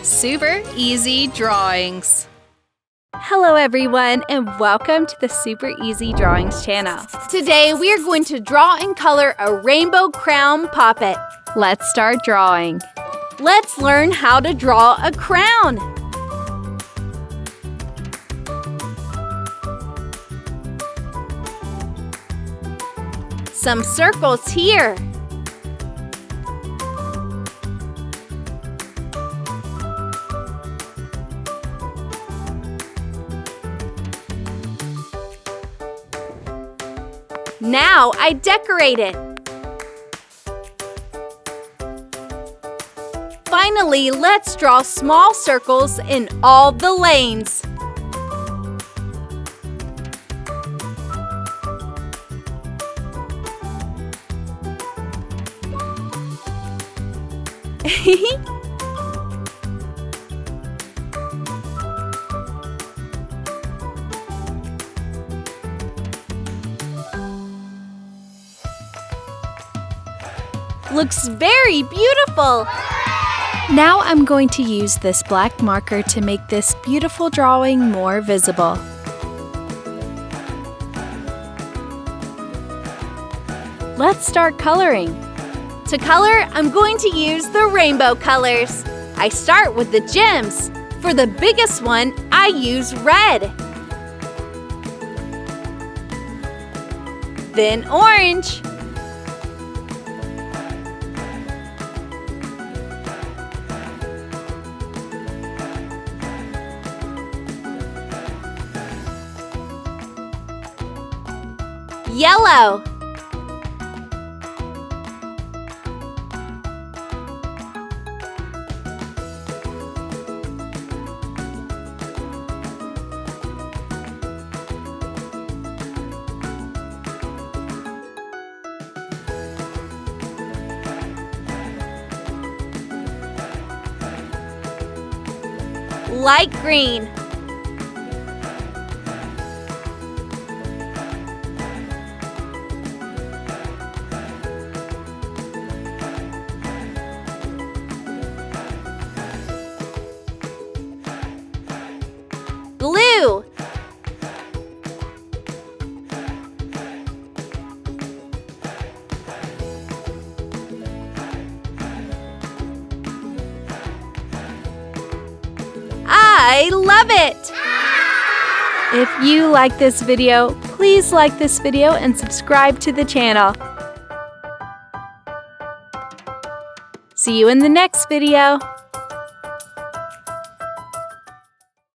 Super Easy Drawings. Hello everyone, and welcome to the Super Easy Drawings channel. Today we are going to draw and color a rainbow crown poppet. Let's start drawing. Let's learn how to draw a crown. Some circles here. Now I decorate it. Finally, let's draw small circles in all the lanes. Looks very beautiful! Now I'm going to use this black marker to make this beautiful drawing more visible. Let's start coloring. To color, I'm going to use the rainbow colors. I start with the gems. For the biggest one, I use red. Then orange. Yellow. Light green. Blue. I love it! If you like this video, please like this video and subscribe to the channel. See you in the next video.